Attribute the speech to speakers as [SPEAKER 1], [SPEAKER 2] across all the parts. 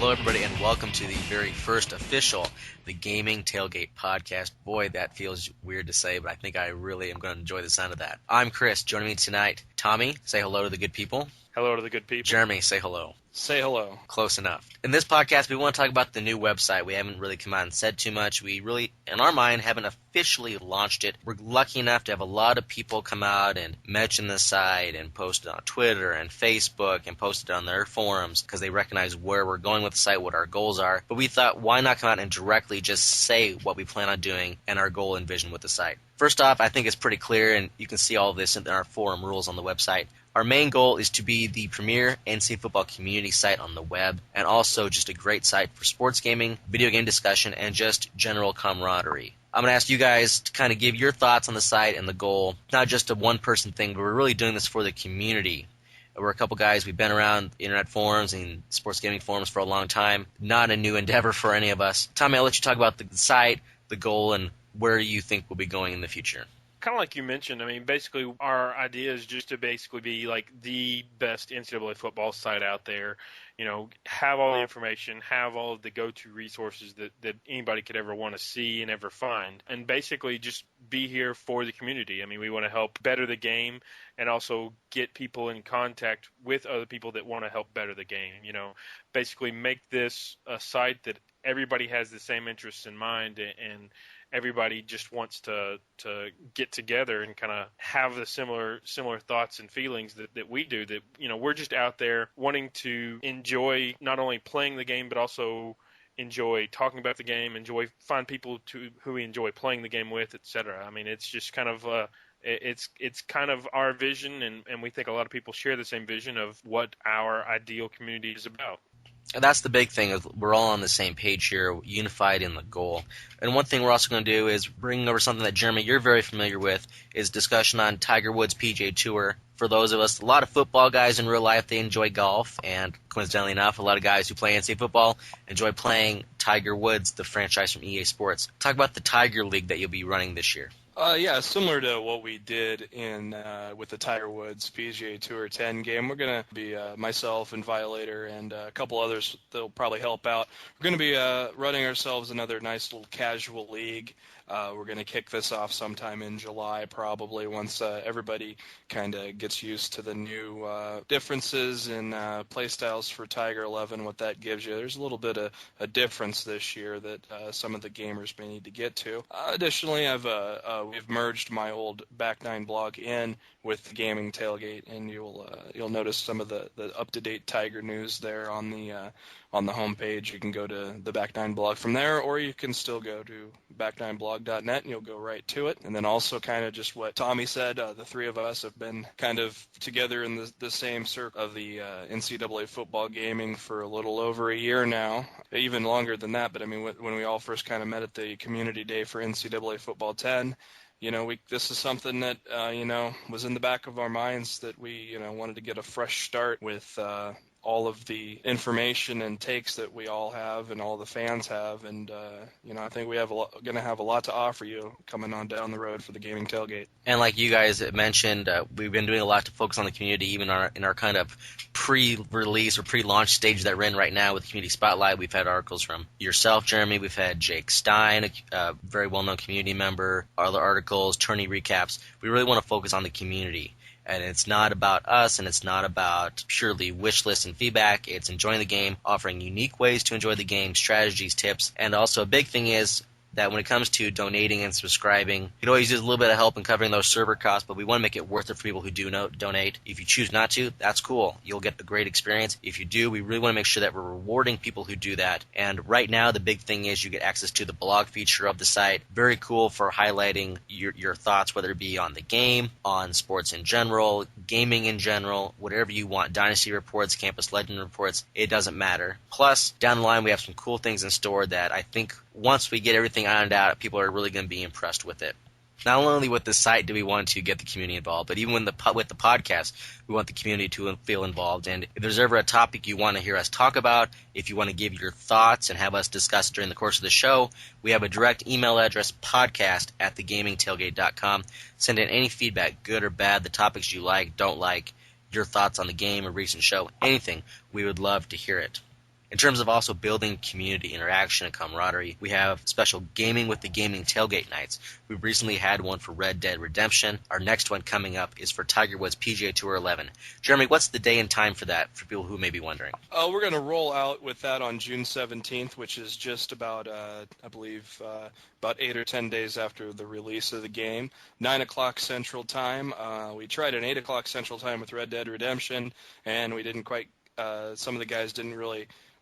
[SPEAKER 1] Hello, everybody, and welcome to the very first official The Gaming Tailgate podcast. Boy, that feels weird to say, but I think I really am going to enjoy the sound of that. I'm Chris. Joining me tonight, Tommy. Say hello to the good people.
[SPEAKER 2] Hello to the good people.
[SPEAKER 1] Jeremy, say hello.
[SPEAKER 2] Say hello.
[SPEAKER 1] Close enough. In this podcast, we want to talk about the new website. We haven't really come out and said too much. We really, in our mind, haven't officially launched it. We're lucky enough to have a lot of people come out and mention the site and post it on Twitter and Facebook and post it on their forums because they recognize where we're going with the site, what our goals are. But we thought, why not come out and directly just say what we plan on doing and our goal and vision with the site? First off, I think it's pretty clear, and you can see all of this in our forum rules on the website. Our main goal is to be the premier NCAA football community site on the web, and also just a great site for sports gaming, video game discussion, and just general camaraderie. I'm going to ask you guys to kind of give your thoughts on the site and the goal. It's not just a one-person thing, but we're really doing this for the community. We're a couple guys, we've been around internet forums and sports gaming forums for a long time. Not a new endeavor for any of us. Tommy, I'll let you talk about the site, the goal, and where you think we'll be going in the future.
[SPEAKER 2] Kind of like you mentioned, I mean, basically our idea is just to basically be like the best NCAA football site out there. You know, have all the information, have all of the go-to resources that anybody could ever want to see and ever find, and basically just be here for the community. I mean, we want to help better the game and also get people in contact with other people that want to help better the game. You know, basically make this a site that everybody has the same interests in mind and everybody just wants to get together and kind of have the similar thoughts and feelings that we do. That, you know, we're just out there wanting to enjoy not only playing the game but also enjoy talking about the game, find people who we enjoy playing the game with, etc. I mean, it's just kind of it's kind of our vision, and we think a lot of people share the same vision of what our ideal community is about.
[SPEAKER 1] And that's the big thing, is we're all on the same page here, unified in the goal. And one thing we're also going to do is bring over something that, Jeremy, you're very familiar with, is discussion on Tiger Woods' PGA Tour. For those of us, a lot of football guys in real life, they enjoy golf, and coincidentally enough, a lot of guys who play NCAA football enjoy playing Tiger Woods, the franchise from EA Sports. Talk about the Tiger League that you'll be running this year.
[SPEAKER 3] Yeah, similar to what we did with the Tiger Woods PGA Tour 10 game. We're going to be myself and Violator and a couple others that'll probably help out. We're going to be running ourselves another nice little casual league. We're going to kick this off sometime in July, probably, once everybody kind of gets used to the new differences in play styles for Tiger 11, what that gives you. There's a little bit of a difference this year that some of the gamers may need to get to. Additionally, we've merged my old Back Nine blog in with the Gaming Tailgate, and you'll notice some of the up-to-date Tiger news there on the homepage. You can go to the Back Nine blog from there, or you can still go to back9blog.net and you'll go right to it. And then also kind of just what Tommy said, the three of us have been kind of together in the same circle of the NCAA football gaming for a little over a year now, even longer than that. But I mean, when we all first kind of met at the community day for NCAA football 10, you know, this is something that, was in the back of our minds that we, wanted to get a fresh start with all of the information and takes that we all have and all the fans have. And, I think we going to have a lot to offer you coming on down the road for the Gaming Tailgate.
[SPEAKER 1] And like you guys mentioned, we've been doing a lot to focus on the community, even in our kind of pre-release or pre-launch stage that we're in right now with Community Spotlight. We've had articles from yourself, Jeremy. We've had Jake Stein, a very well-known community member, other articles, tourney recaps. We really want to focus on the community. And it's not about us, and it's not about purely wish lists and feedback. It's enjoying the game, offering unique ways to enjoy the game, strategies, tips. And also a big thing is that when it comes to donating and subscribing, you can always use a little bit of help in covering those server costs, but we want to make it worth it for people who do donate. If you choose not to, that's cool. You'll get a great experience. If you do, we really want to make sure that we're rewarding people who do that. And right now, the big thing is you get access to the blog feature of the site. Very cool for highlighting your thoughts, whether it be on the game, on sports in general, gaming in general, whatever you want. Dynasty reports, Campus Legend reports, it doesn't matter. Plus, down the line, we have some cool things in store that I think once we get everything ironed out, people are really going to be impressed with it. Not only with the site do we want to get the community involved, but even with the podcast, we want the community to feel involved. And if there's ever a topic you want to hear us talk about, if you want to give your thoughts and have us discuss during the course of the show, we have a direct email address, podcast@thegamingtailgate.com. Send in any feedback, good or bad, the topics you like, don't like, your thoughts on the game or recent show, anything. We would love to hear it. In terms of also building community interaction and camaraderie, we have special Gaming with the Gaming Tailgate nights. We recently had one for Red Dead Redemption. Our next one coming up is for Tiger Woods PGA Tour 11. Jeremy, what's the day and time for that, for people who may be wondering?
[SPEAKER 3] We're going to roll out with that on June 17th, which is just about, I believe, about 8 or 10 days after the release of the game. 9 o'clock Central Time. We tried an 8 o'clock Central Time with Red Dead Redemption, and we didn't quite. Some of the guys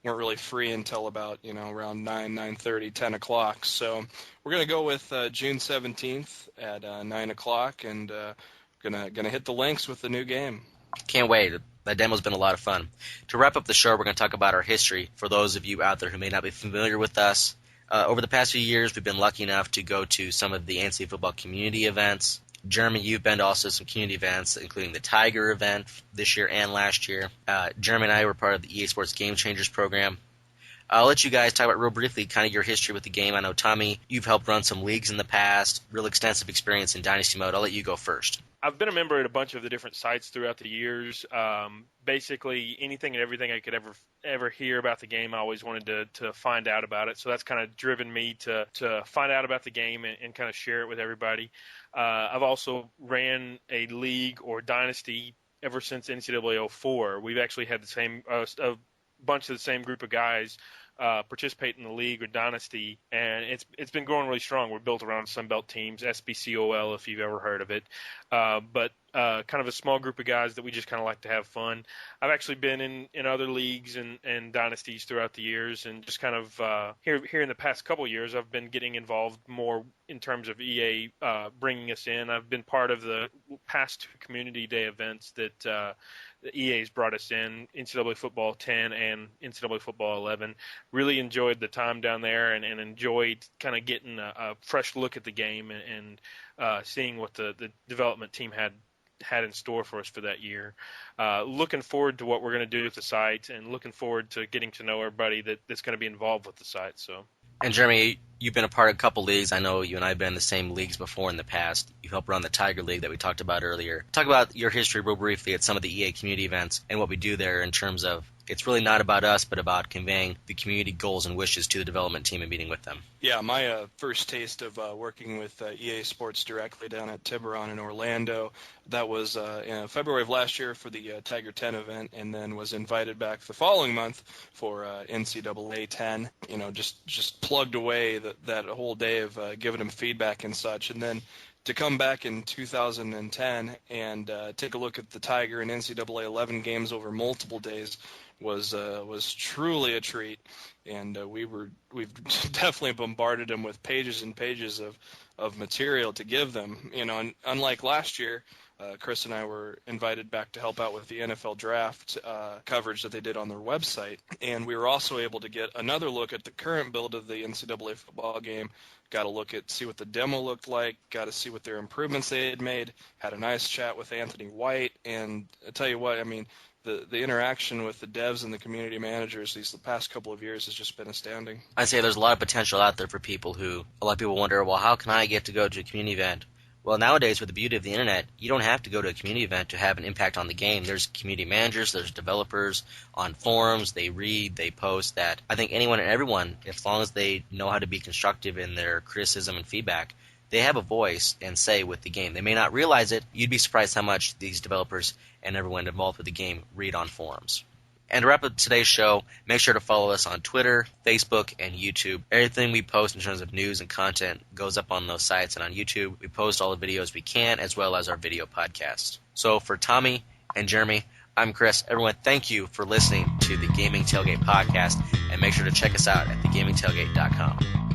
[SPEAKER 3] weren't really free until about around 9:30, 10 o'clock. So we're going to go with June 17th at 9 o'clock, and gonna hit the links with the new game.
[SPEAKER 1] Can't wait. That demo's been a lot of fun. To wrap up the show, we're going to talk about our history. For those of you out there who may not be familiar with us, over the past few years, we've been lucky enough to go to some of the NCAA football community events. Jeremy, you've been to also some community events, including the Tiger event this year and last year. Jeremy and I were part of the EA Sports Game Changers program. I'll let you guys talk about real briefly kind of your history with the game. I know, Tommy, you've helped run some leagues in the past, real extensive experience in Dynasty mode. I'll let you go first.
[SPEAKER 2] I've been a member at a bunch of the different sites throughout the years. Basically, anything and everything I could ever hear about the game, I always wanted to find out about it. So that's kind of driven me to find out about the game and kind of share it with everybody. I've also ran a league or dynasty ever since NCAA 04. We've actually had the same a bunch of the same group of guys participate in the league or dynasty, and it's been growing really strong. We're built around Sunbelt teams, SBCOL if you've ever heard of it, but kind of a small group of guys that we just kind of like to have fun. I've actually been in other leagues and dynasties throughout the years, and just kind of here in the past couple of years, I've been getting involved more in terms of EA bringing us in. I've been part of the past 2 community day events that the EA's brought us in, NCAA Football 10 and NCAA Football 11. Really enjoyed the time down there and enjoyed kind of getting a fresh look at the game and seeing what the development team had in store for us for that year. Looking forward to what we're going to do with the site and looking forward to getting to know everybody that's going to be involved with the site. So.
[SPEAKER 1] And Jeremy, you've been a part of a couple leagues. I know you and I have been in the same leagues before in the past. You helped run the Tiger League that we talked about earlier. Talk about your history real briefly at some of the EA community events and what we do there in terms of it's really not about us, but about conveying the community goals and wishes to the development team and meeting with them.
[SPEAKER 3] Yeah, my first taste of working with EA Sports directly down at Tiburon in Orlando, that was in February of last year for the Tiger 10 event, and then was invited back the following month for NCAA 10. Just plugged away that whole day of giving them feedback and such, and then to come back in 2010 and take a look at the Tiger and NCAA 11 games over multiple days was truly a treat, and we've definitely bombarded them with pages and pages of material to give them. And unlike last year, Chris and I were invited back to help out with the NFL draft coverage that they did on their website, and we were also able to get another look at the current build of the NCAA football game. Got to see what the demo looked like, got to see what their improvements they had made, had a nice chat with Anthony White, and I tell you what, I mean, the interaction with the devs and the community managers the past couple of years has just been astounding.
[SPEAKER 1] I'd say there's a lot of potential out there for people a lot of people wonder, well, how can I get to go to a community event? Well, nowadays, with the beauty of the internet, you don't have to go to a community event to have an impact on the game. There's community managers, there's developers on forums, they read, they post that. I think anyone and everyone, as long as they know how to be constructive in their criticism and feedback, they have a voice and say with the game. They may not realize it. You'd be surprised how much these developers and everyone involved with the game read on forums. And to wrap up today's show, make sure to follow us on Twitter, Facebook, and YouTube. Everything we post in terms of news and content goes up on those sites, and on YouTube, we post all the videos we can, as well as our video podcasts. So for Tommy and Jeremy, I'm Chris. Everyone, thank you for listening to the Gaming Tailgate podcast, and make sure to check us out at thegamingtailgate.com.